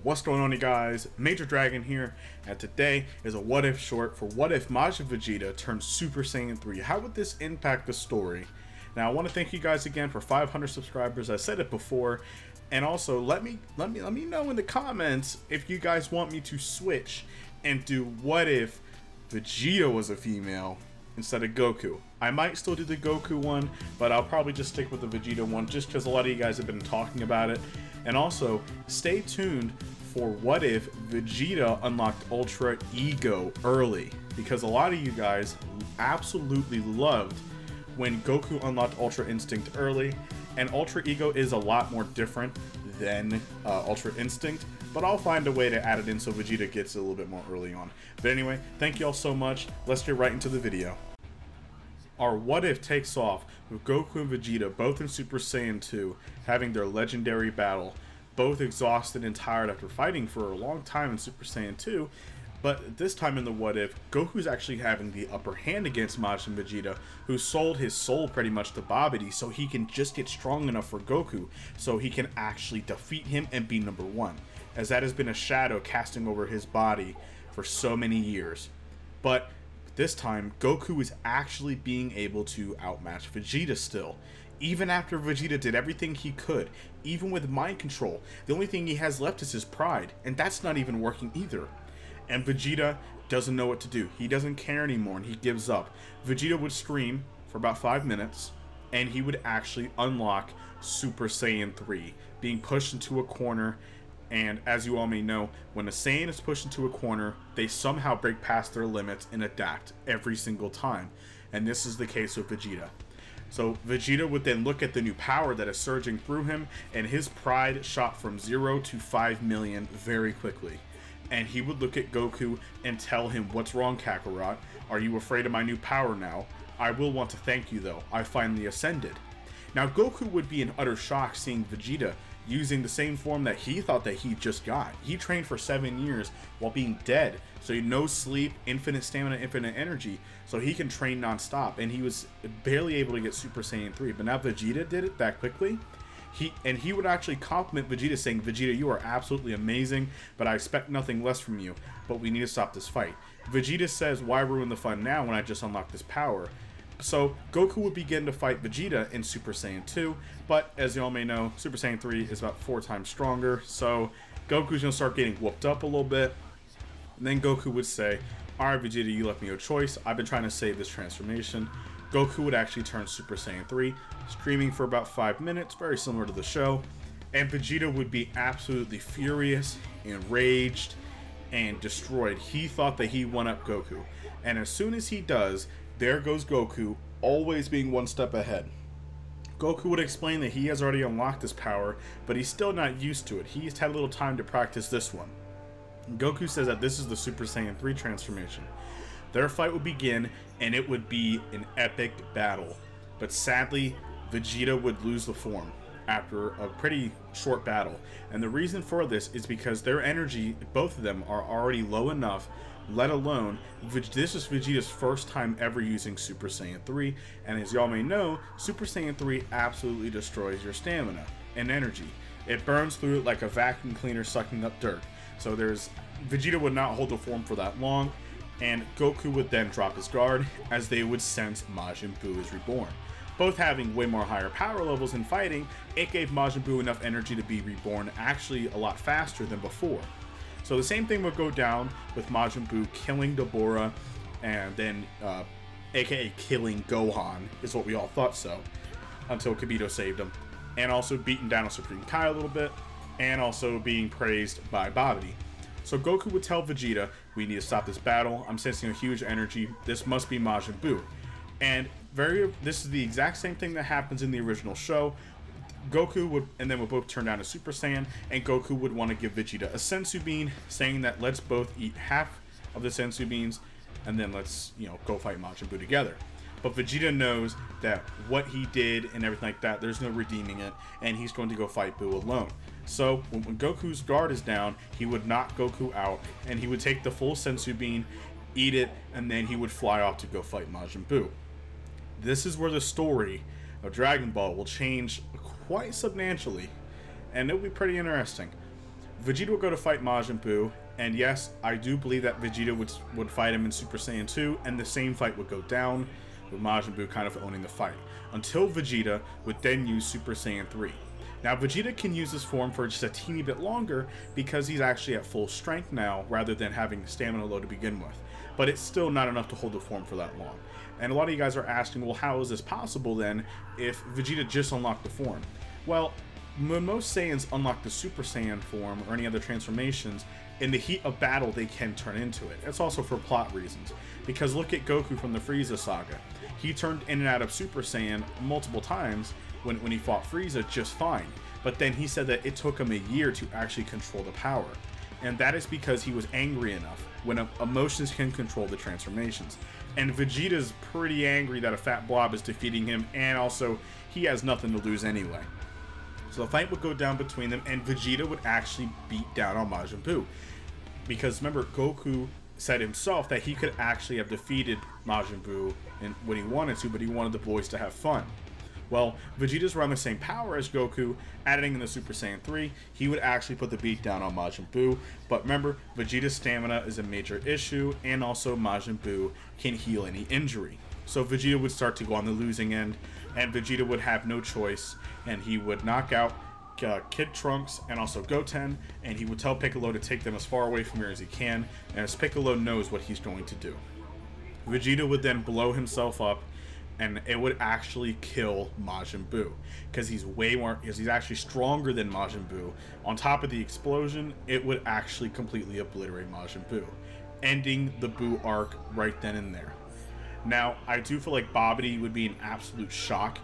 What's going on, you guys? Major Dragon here, and today is a what if short for what if Majin Vegeta turned Super Saiyan 3. How would this impact the story? Now, I want to thank you guys again for 500 subscribers. I said it before, and also let me know in the comments if you guys want me to switch and do what if Vegeta was a female instead of Goku. I might still do the Goku one, but I'll probably just stick with the Vegeta one just because a lot of you guys have been talking about it. And also, stay tuned for what if Vegeta unlocked Ultra Ego early, because a lot of you guys absolutely loved when Goku unlocked Ultra Instinct early, and Ultra Ego is a lot more different than Ultra Instinct, but I'll find a way to add it in so Vegeta gets a little bit more early on. But anyway, thank you all so much. Let's get right into the video. Our what if takes off with Goku and Vegeta both in Super Saiyan 2 having their legendary battle, both exhausted and tired after fighting for a long time in Super Saiyan 2, but this time in the what if, Goku's actually having the upper hand against Majin Vegeta, who sold his soul pretty much to Babidi so he can just get strong enough for Goku so he can actually defeat him and be number one, as that has been a shadow casting over his body for so many years. But this time, Goku is actually being able to outmatch Vegeta still. Even after Vegeta did everything he could, even with mind control, the only thing he has left is his pride, and that's not even working either. And Vegeta doesn't know what to do. He doesn't care anymore, and he gives up. Vegeta would scream for about 5 minutes, and he would actually unlock Super Saiyan 3, being pushed into a corner. And as you all may know, when a Saiyan is pushed into a corner, they somehow break past their limits and adapt every single time. And this is the case with Vegeta. So Vegeta would then look at the new power that is surging through him, and his pride shot from 0 to 5 million very quickly. And he would look at Goku and tell him, "What's wrong, Kakarot? Are you afraid of my new power now? I will want to thank you though. I finally ascended." Now Goku would be in utter shock seeing Vegeta using the same form that he thought that he just got. He trained for 7 years while being dead, so he no sleep, infinite stamina, infinite energy, so he can train non-stop, and he was barely able to get Super Saiyan 3. But now Vegeta did it that quickly. He would actually compliment Vegeta, saying, "Vegeta, you are absolutely amazing, but I expect nothing less from you, but we need to stop this fight." Vegeta says, "Why ruin the fun now when I just unlocked this power?" So Goku would begin to fight Vegeta in Super Saiyan 2, but as you all may know, Super Saiyan 3 is about 4 times stronger, so Goku's gonna start getting whooped up a little bit. And then Goku would say, "Alright Vegeta, you left me a choice. I've been trying to save this transformation." Goku would actually turn Super Saiyan 3, screaming for about 5 minutes, very similar to the show, and Vegeta would be absolutely furious, enraged, and destroyed. He thought that he won up Goku, and as soon as he does, there goes Goku, always being one step ahead. Goku would explain that he has already unlocked this power, but he's still not used to it. He's had a little time to practice this one. And Goku says that this is the Super Saiyan 3 transformation. Their fight would begin, and it would be an epic battle. But sadly, Vegeta would lose the form after a pretty short battle. And the reason for this is because their energy, both of them, are already low enough, let alone, this is Vegeta's first time ever using Super Saiyan 3, and as y'all may know, Super Saiyan 3 absolutely destroys your stamina and energy. It burns through it like a vacuum cleaner sucking up dirt. So Vegeta would not hold the form for that long, and Goku would then drop his guard as they would sense Majin Buu is reborn. Both having way more higher power levels in fighting, it gave Majin Buu enough energy to be reborn actually a lot faster than before. So the same thing would go down with Majin Buu killing Dabura, and then aka killing Gohan, is what we all thought so, until Kibito saved him, and also beating down a Supreme Kai a little bit, and also being praised by Babidi. So Goku would tell Vegeta, "We need to stop this battle. I'm sensing a huge energy. This must be Majin Buu." And this is the exact same thing that happens in the original show. Goku would both turn down a Super Saiyan, and Goku would want to give Vegeta a Senzu Bean, saying that let's both eat half of the Senzu Beans, and then let's, go fight Majin Buu together. But Vegeta knows that what he did and everything like that, there's no redeeming it, and he's going to go fight Buu alone. So when Goku's guard is down, he would knock Goku out, and he would take the full Senzu Bean, eat it, and then he would fly off to go fight Majin Buu. This is where the story of Dragon Ball will change quite substantially, and it'll be pretty interesting. Vegeta would go to fight Majin Buu, and yes, I do believe that Vegeta would fight him in Super Saiyan 2, and the same fight would go down, with Majin Buu kind of owning the fight, until Vegeta would then use Super Saiyan 3. Now, Vegeta can use this form for just a teeny bit longer because he's actually at full strength now, rather than having stamina low to begin with. But it's still not enough to hold the form for that long. And a lot of you guys are asking, well, how is this possible then if Vegeta just unlocked the form? Well, when most Saiyans unlock the Super Saiyan form or any other transformations, in the heat of battle they can turn into it. It's also for plot reasons. Because look at Goku from the Frieza saga. He turned in and out of Super Saiyan multiple times when he fought Frieza just fine. But then he said that it took him a year to actually control the power. And that is because he was angry enough when emotions can control the transformations. And Vegeta's pretty angry that a fat blob is defeating him, and also he has nothing to lose anyway. So the fight would go down between them, and Vegeta would actually beat down on Majin Buu. Because remember, Goku said himself that he could actually have defeated Majin Buu when he wanted to, but he wanted the boys to have fun. Well, Vegeta's around the same power as Goku, adding in the Super Saiyan 3, he would actually put the beat down on Majin Buu. But remember, Vegeta's stamina is a major issue, and also Majin Buu can heal any injury. So Vegeta would start to go on the losing end, and Vegeta would have no choice, and he would knock out Kid Trunks and also Goten, and he would tell Piccolo to take them as far away from here as he can, and as Piccolo knows what he's going to do. Vegeta would then blow himself up, and it would actually kill Majin Buu, because he's actually stronger than Majin Buu. On top of the explosion, it would actually completely obliterate Majin Buu, ending the Buu arc right then and there. Now, I do feel like Babidi would be in absolute shock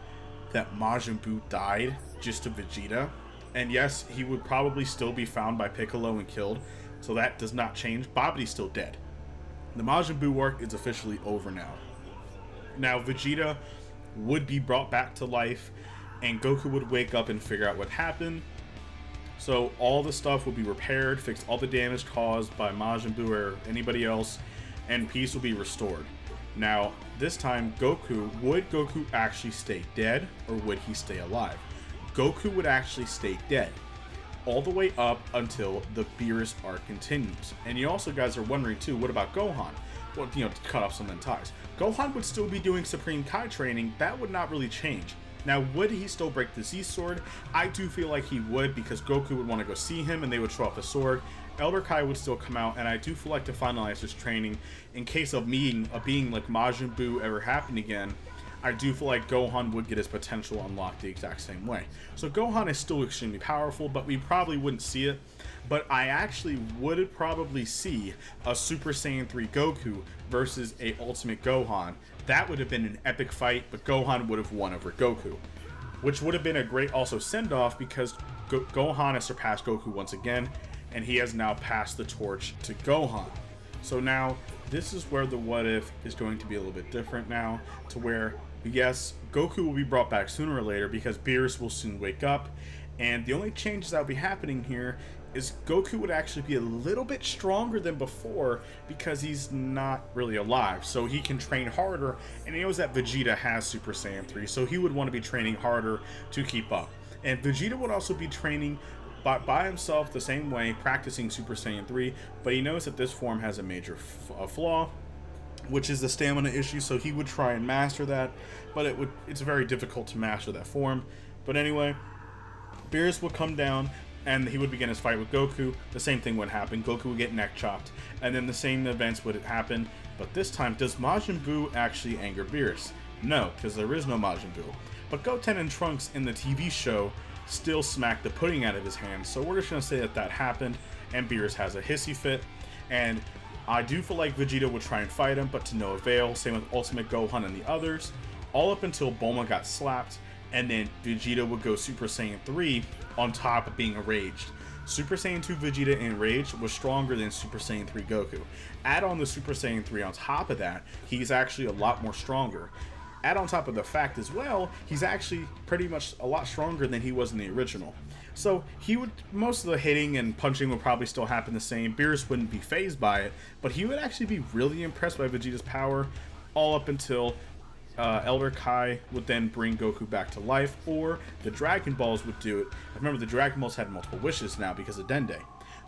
that Majin Buu died just to Vegeta. And yes, he would probably still be found by Piccolo and killed, so that does not change. Babidi's still dead. The Majin Buu arc is officially over now. Now, Vegeta would be brought back to life, and Goku would wake up and figure out what happened. So all the stuff would be repaired, fix all the damage caused by Majin Buu or anybody else, and peace will be restored. Now, this time, would Goku actually stay dead, or would he stay alive? Goku would actually stay dead, all the way up until the Beerus arc continues. And you also guys are wondering too, what about Gohan? Well, to cut off some ties. Gohan would still be doing Supreme Kai training. That would not really change. Now, would he still break the Z-Sword? I do feel like he would, because Goku would want to go see him and they would show off the sword. Elder Kai would still come out, and I do feel like to finalize his training, in case of being like Majin Buu ever happened again, I do feel like Gohan would get his potential unlocked the exact same way. So Gohan is still extremely powerful, but we probably wouldn't see it. But I actually would probably see a Super Saiyan 3 Goku versus a Ultimate Gohan. That would have been an epic fight, but Gohan would have won over Goku, which would have been a great also send-off, because Gohan has surpassed Goku once again, and he has now passed the torch to Gohan. So now, this is where the what if is going to be a little bit different now, to where, yes, Goku will be brought back sooner or later because Beerus will soon wake up, and the only changes that will be happening here is Goku would actually be a little bit stronger than before because he's not really alive, so he can train harder, and he knows that Vegeta has Super Saiyan 3, so he would want to be training harder to keep up. And Vegeta would also be training by himself the same way, practicing Super Saiyan 3, but he knows that this form has a major flaw, which is the stamina issue, so he would try and master that, but it's very difficult to master that form. But anyway, Beerus would come down, and he would begin his fight with Goku. The same thing would happen. Goku would get neck chopped, and then the same events would happen, but this time, does Majin Buu actually anger Beerus? No, because there is no Majin Buu. But Goten and Trunks in the TV show still smacked the pudding out of his hands, so we're just going to say that happened, and Beerus has a hissy fit, and I do feel like Vegeta would try and fight him, but to no avail. Same with Ultimate Gohan and the others, all up until Bulma got slapped, and then Vegeta would go Super Saiyan 3 on top of being enraged. Super Saiyan 2 Vegeta enraged was stronger than Super Saiyan 3 Goku. Add on the Super Saiyan 3 on top of that, he's actually a lot more stronger. Add on top of the fact as well, he's actually pretty much a lot stronger than he was in the original. So most of the hitting and punching would probably still happen the same. Beerus wouldn't be fazed by it, but he would actually be really impressed by Vegeta's power all up until Elder Kai would then bring Goku back to life, or the Dragon Balls would do it. Remember, the Dragon Balls had multiple wishes now because of Dende.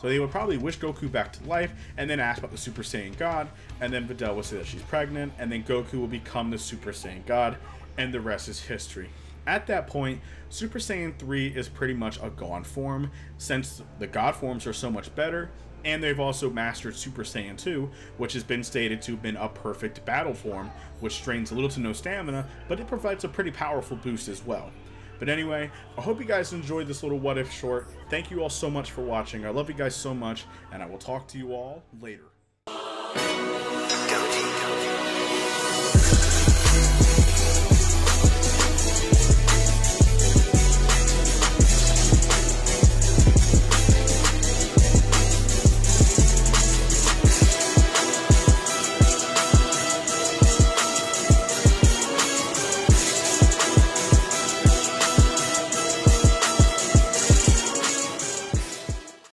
So they would probably wish Goku back to life, and then ask about the Super Saiyan God, and then Videl would say that she's pregnant, and then Goku will become the Super Saiyan God, and the rest is history. At that point, Super Saiyan 3 is pretty much a gone form, since the God forms are so much better, and they've also mastered Super Saiyan 2, which has been stated to have been a perfect battle form, which strains little to no stamina, but it provides a pretty powerful boost as well. But anyway, I hope you guys enjoyed this little what if short. Thank you all so much for watching. I love you guys so much, and I will talk to you all later.